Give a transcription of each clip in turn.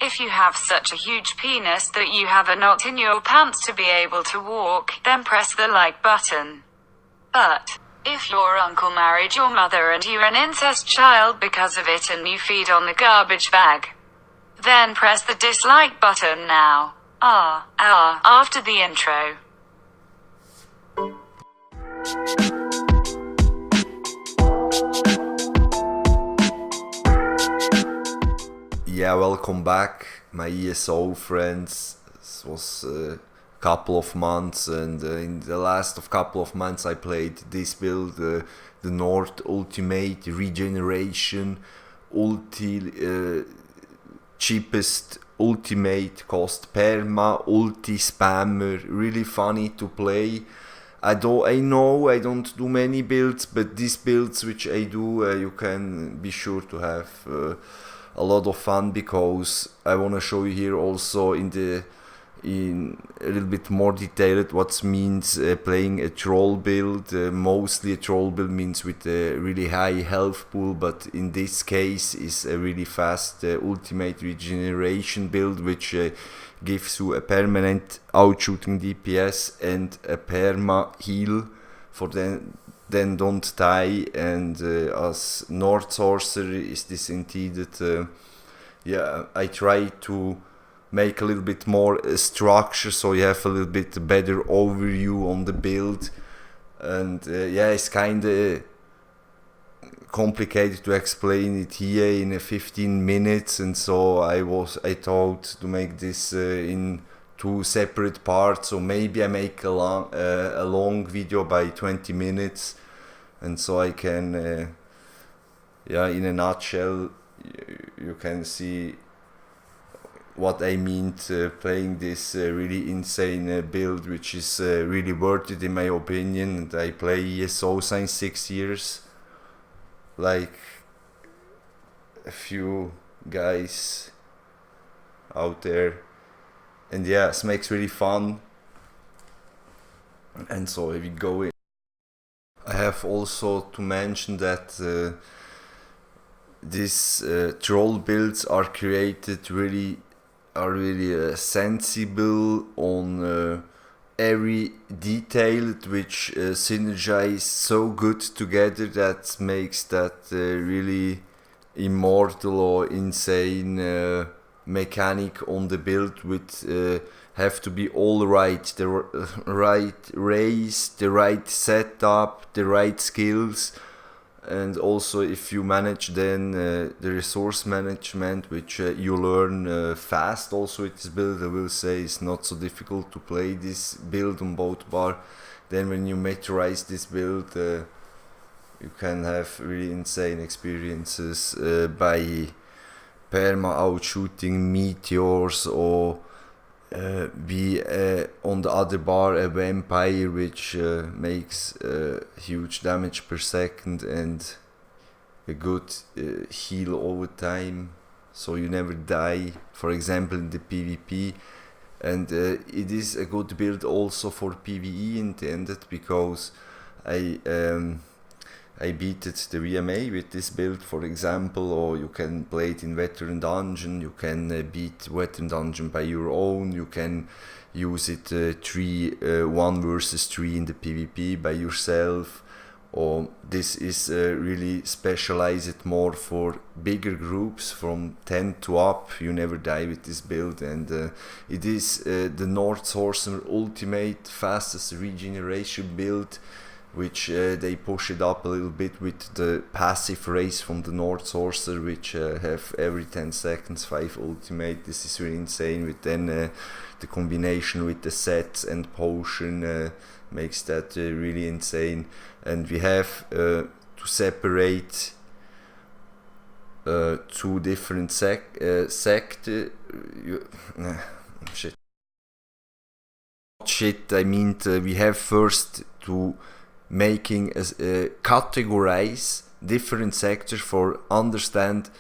If you have such a huge penis that you have a knot in your pants to be able to walk, then press the like button. But if your uncle married your mother and you're an incest child because of it and you feed on the garbage bag, then press the dislike button now. After the intro. Yeah, welcome back, my ESO friends. This was a couple of months, and in the last of couple of months I played this build, the Nord Ultimate Regeneration ulti, cheapest ultimate, cost perma, ulti spammer, really funny to play. I know I don't do many builds, but these builds which I do, you can be sure to have a lot of fun, because I want to show you here also in a little bit more detailed what means playing a troll build. Mostly a troll build means with a really high health pool, but in this case is a really fast ultimate regeneration build, which gives you a permanent outshooting DPS and a perma heal for then don't die. And as Nordic Sorcerer is this intended, I try to make a little bit more structure, so you have a little bit better overview on the build. And it's kinda complicated to explain it here in 15 minutes, and so I thought to make this in two separate parts, so maybe I make a long video by 20 minutes, and so I can in a nutshell you can see what I mean playing this really insane build, which is really worth it in my opinion. And I play ESO since 6 years, like a few guys out there, and it makes really fun. And so if we go in, I have also to mention that these troll builds are created really sensible on every detail, which synergize so good together that makes that really immortal or insane mechanic on the build, with have to be all right, the right race, the right setup, the right skills. And also if you manage then the resource management, which you learn fast also with this build. I will say it's not so difficult to play this build on both bar. Then when you meteorize this build, you can have really insane experiences by perma outshooting meteors, or be on the other bar a vampire, which makes huge damage per second and a good heal over time, so you never die, for example in the PvP. And it is a good build also for PvE intended, because I beat the VMA with this build, for example, or you can play it in Veteran Dungeon. You can beat Veteran Dungeon by your own. You can use it 1 versus 3 in the PvP by yourself. Or this is really specialized more for bigger groups from 10 to up. You never die with this build, and it is the Nordic Sorcerer Ultimate fastest regeneration build, which they push it up a little bit with the passive race from the Nordic Sorcerer, which have every 10 seconds 5 ultimate. This is really insane. With then the combination with the sets and potion makes that really insane. And we have to separate two different I mean, we have first to making categorize different sectors for understand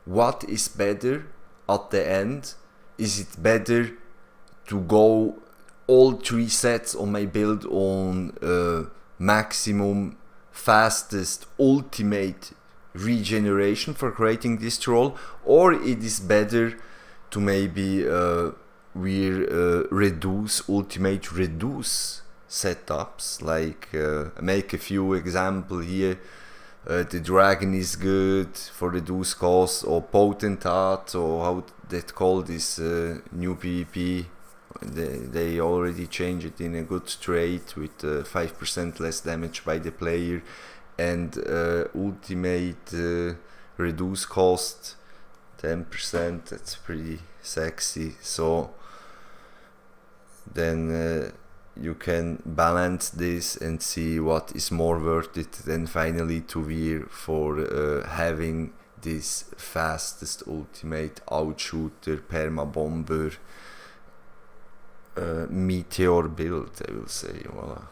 what is better at the end. Is it better to go all 3 sets on my build on maximum fastest ultimate regeneration for creating this troll, or it is better to maybe ultimate reduce setups, like make a few example here. The dragon is good for reduce cost, or potentate, or how that call this new PvP. They already changed it in a good trade with 5% less damage by the player, and ultimate reduce cost 10%. That's pretty sexy. So then you can balance this and see what is more worth it than finally to wear for having this fastest ultimate outshooter perma bomber meteor build, I will say. Voila.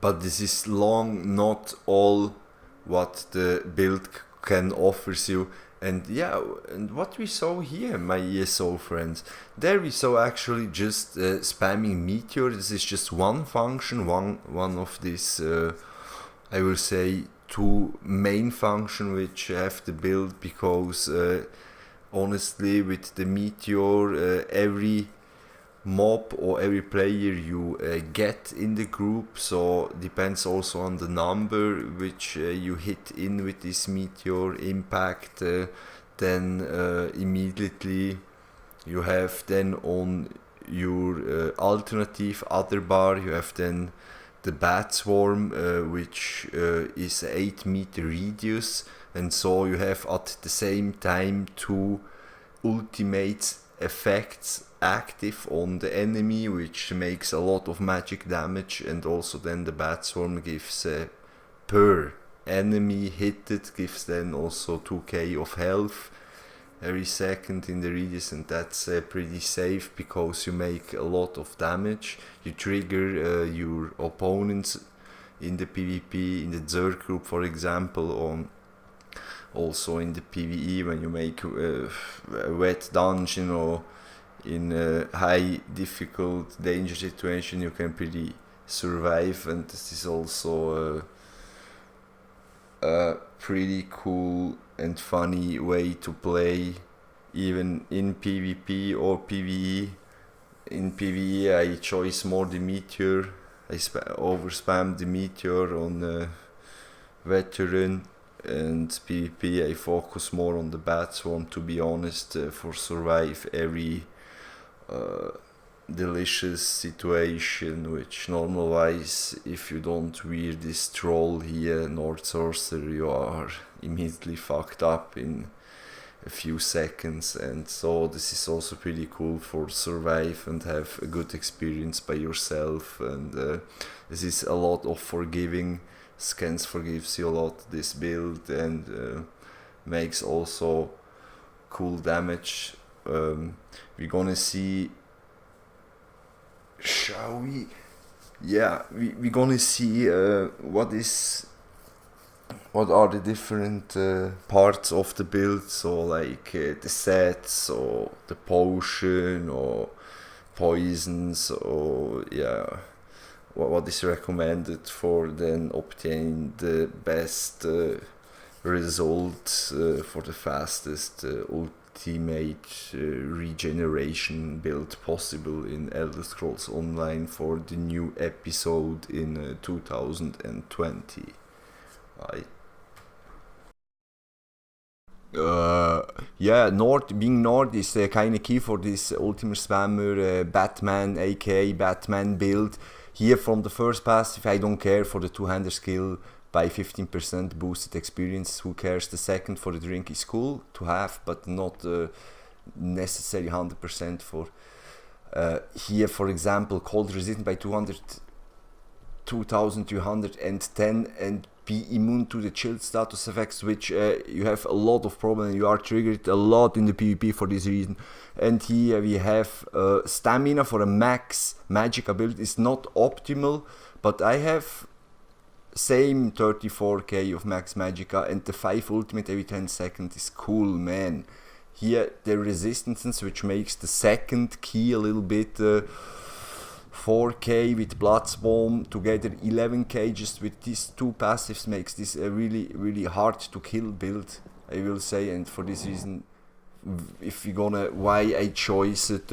But this is long not all what the build can offer you. And yeah, and what we saw here, my ESO friends, there we saw actually just spamming meteor. This is just one function, one of these, I will say, two main function which have the build, because honestly with the meteor, every mob or every player you get in the group, so depends also on the number which you hit in with this meteor impact, then immediately you have then on your alternative other bar, you have then the bat swarm, which is 8-meter radius, and so you have at the same time two ultimate effects active on the enemy, which makes a lot of magic damage. And also then the bat swarm gives per enemy hit gives then also 2k of health every second in the radius, and that's pretty safe because you make a lot of damage. You trigger your opponents in the PvP, in the zerg group for example, on also in the PvE when you make a wet dungeon or in a high difficult danger situation, you can pretty survive. And this is also a pretty cool and funny way to play even in PvP or PvE. In PvE I choose more the meteor, I overspam the meteor on veteran, and PvP I focus more on the bat swarm, to be honest, for survive every delicious situation, which normal wise, if you don't wear this troll here, Nordic Sorcerer, you are immediately fucked up in a few seconds. And so this is also pretty cool for survive and have a good experience by yourself. And this is a lot of forgiving. Scans forgives you a lot, this build, and makes also cool damage. We're gonna see, shall we? Yeah, we're gonna see what are the different parts of the build, so like the sets or the potion or poisons, or yeah, what is recommended for then obtain the best result for the fastest ultimate regeneration build possible in Elder Scrolls Online for the new episode in 2020. Right. Yeah, being Nord is kind of key for this Ultimate Spammer Batman, aka Batman build. Here from the first passive, I don't care for the two-hander skill, by 15% boosted experience. Who cares? The second for the drink is cool to have, but not necessarily 100% for. Here, for example, cold resistant by 2210 and be immune to the chilled status effects, which you have a lot of problem. You are triggered a lot in the PvP for this reason. And here we have stamina for a max magic ability is not optimal, but I have same 34k of max magicka, and the 5 ultimate every 10 seconds is cool, man. Here the resistance, which makes the second key a little bit 4k with Bloodstorm together 11k. Just with these two passives makes this a really hard to kill build, I will say. And for this reason, if you're gonna why I chose it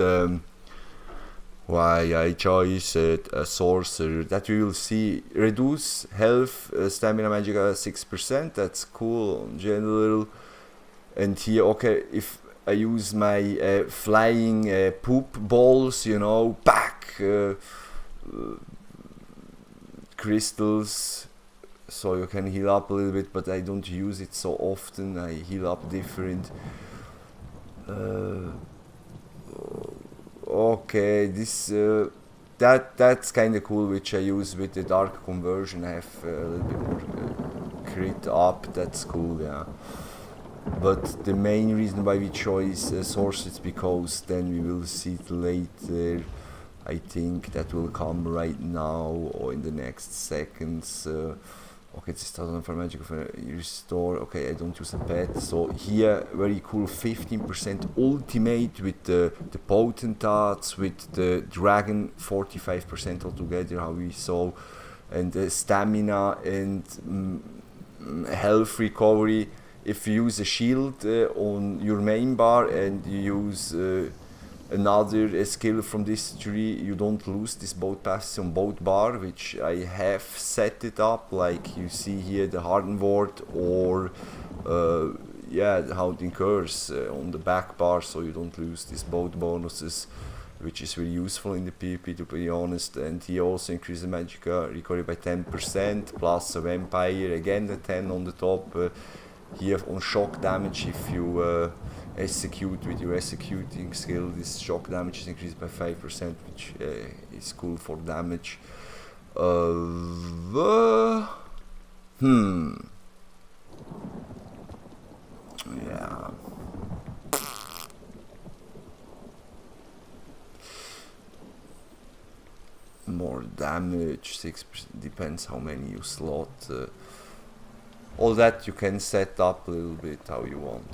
a sorcerer, that we will see. Reduce health, stamina magic 6%, that's cool in general. And here, okay, if I use my flying poop balls, you know, back crystals, so you can heal up a little bit, but I don't use it so often. I heal up different. Okay, this that's kind of cool, which I use with the dark conversion. I have a little bit more crit up. That's cool, yeah. But the main reason why we chose Sorcerer is because then we will see it later. I think that will come right now or in the next seconds. Okay, this doesn't for magic of restore. Okay, I don't use a pet. So here, very cool, 15% ultimate with the Potentates, with the dragon, 45% altogether, how we saw, and stamina and health recovery. If you use a shield on your main bar and you use another skill from this tree, you don't lose this both passes on both bar, which I have set it up like you see here, the hardened ward, or yeah, the Haunting Curse on the back bar, so you don't lose these both bonuses, which is really useful in the PvP, to be honest. And he also increases the magic recovery by 10%, plus a vampire, again the 10 on the top. Here on shock damage, if you execute with your executing skill, this shock damage is increased by 5%, which is cool for damage. Yeah. More damage, 6%, depends how many you slot. All that you can set up a little bit how you want.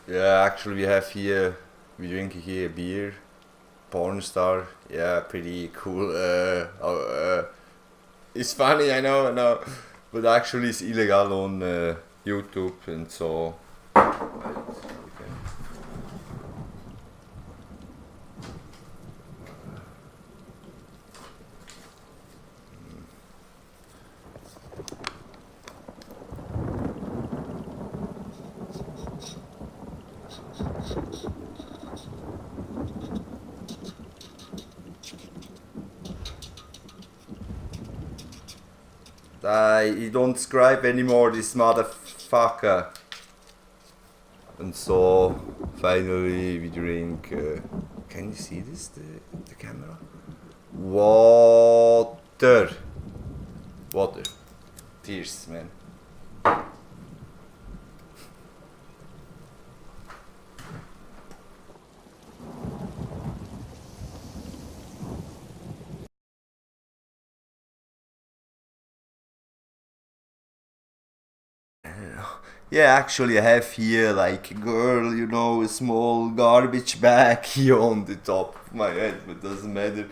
Yeah, actually we have here, we drink here beer, porn star. Yeah, pretty cool. It's funny, I know, but actually it's illegal on YouTube, and so. He don't scribe anymore, this motherfucker. And so finally we drink. Can you see this? The camera? Water. Tears, man. Yeah, actually I have here like a girl, you know, a small garbage bag here on the top of my head, but doesn't matter,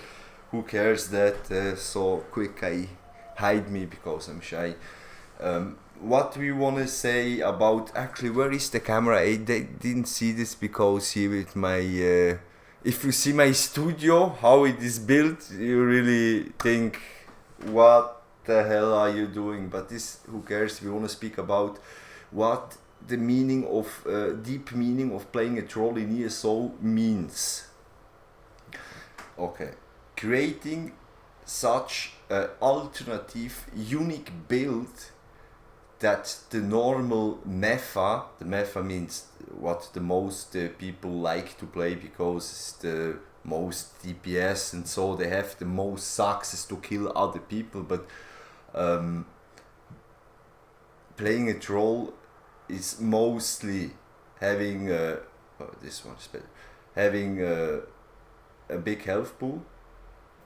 who cares that, so quick I hide me because I'm shy. What we want to say about, actually where is the camera? I didn't see this because here with my, if you see my studio, how it is built, you really think, what the hell are you doing? But this, who cares, we want to speak about what the meaning of deep meaning of playing a troll in ESO means. Okay, creating such an alternative, unique build that the normal metha, the metha means what the most people like to play because it's the most DPS and so they have the most success to kill other people, but playing a troll is mostly having having a big health pool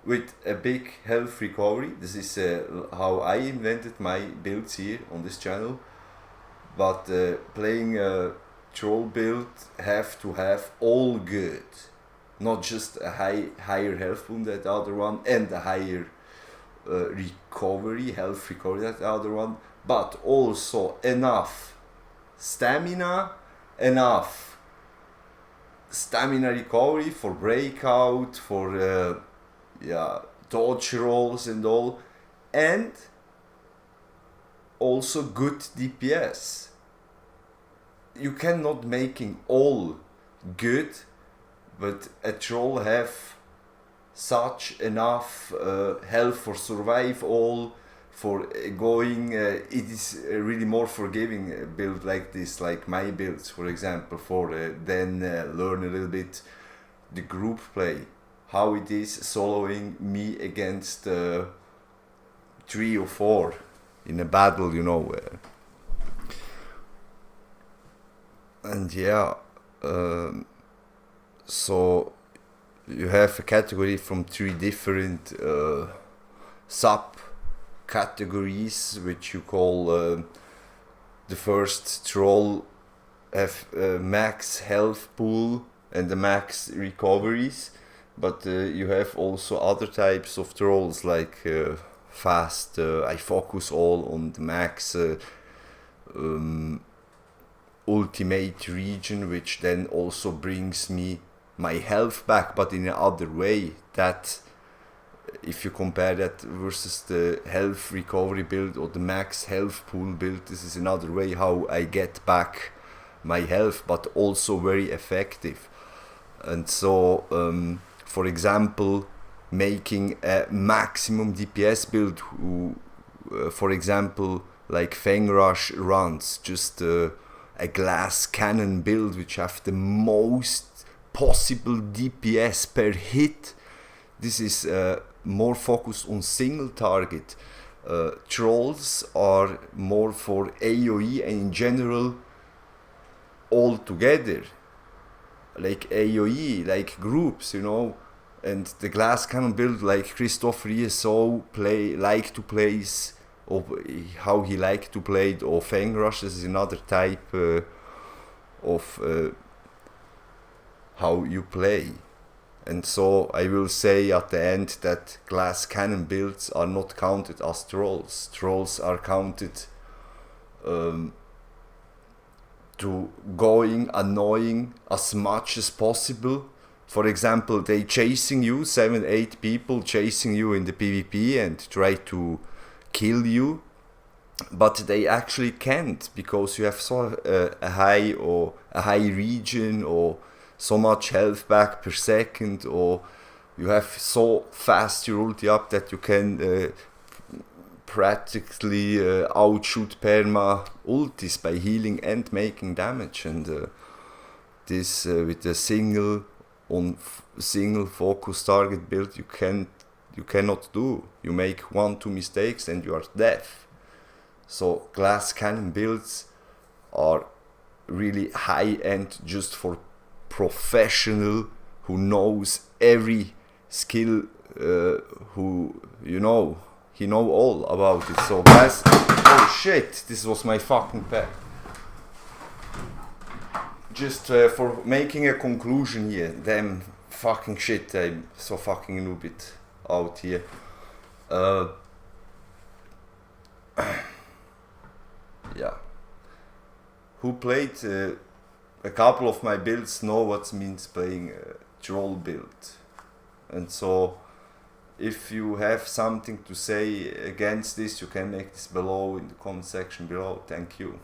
with a big health recovery. This is how I invented my builds here on this channel. But playing a troll build have to have all good, not just a higher health pool than the other one and a higher health recovery than the other one, but also enough stamina recovery for breakout, for dodge rolls and all, and also good DPS. You cannot making all good, but a troll have such enough health for survive all, for going, it is really more forgiving build like this, like my builds for example, for then learn a little bit the group play, how it is soloing me against 3 or 4 in a battle, you know. And yeah, so you have a category from 3 different sub categories, which you call the first troll have max health pool and the max recoveries, but you have also other types of trolls like fast. I focus all on the max ultimate regen, which then also brings me my health back, but in another way. That if you compare that versus the health recovery build or the max health pool build, this is another way how I get back my health, but also very effective. And so for example, making a maximum DPS build who for example like Fang Rush runs, just a glass cannon build which have the most possible DPS per hit. This is more focused on single target. Trolls are more for AoE and in general all together, like AoE, like groups, you know. And the glass cannon build, like Christopher ESO like to place, or how he like to play it, or Fang Rush. This is another type of how you play. And so I will say at the end that glass cannon builds are not counted as trolls. Trolls are counted to going annoying as much as possible. For example, they chasing you, 7-8 people chasing you in the PvP and try to kill you, but they actually can't because you have so a high regen, or so much health back per second, or you have so fast your ulti up that you can practically outshoot perma ultis by healing and making damage. And this with a single focus target build you cannot do. You make 1-2 mistakes and you are dead. So glass cannon builds are really high end, just for professional who knows every skill, who he know all about it. So guys, oh shit, this was my fucking pet. Just for making a conclusion here, damn fucking shit, I'm so fucking noob it out here. Yeah, who played a couple of my builds know what means playing a troll build. And so if you have something to say against this, you can make this below in the comment section below. Thank you.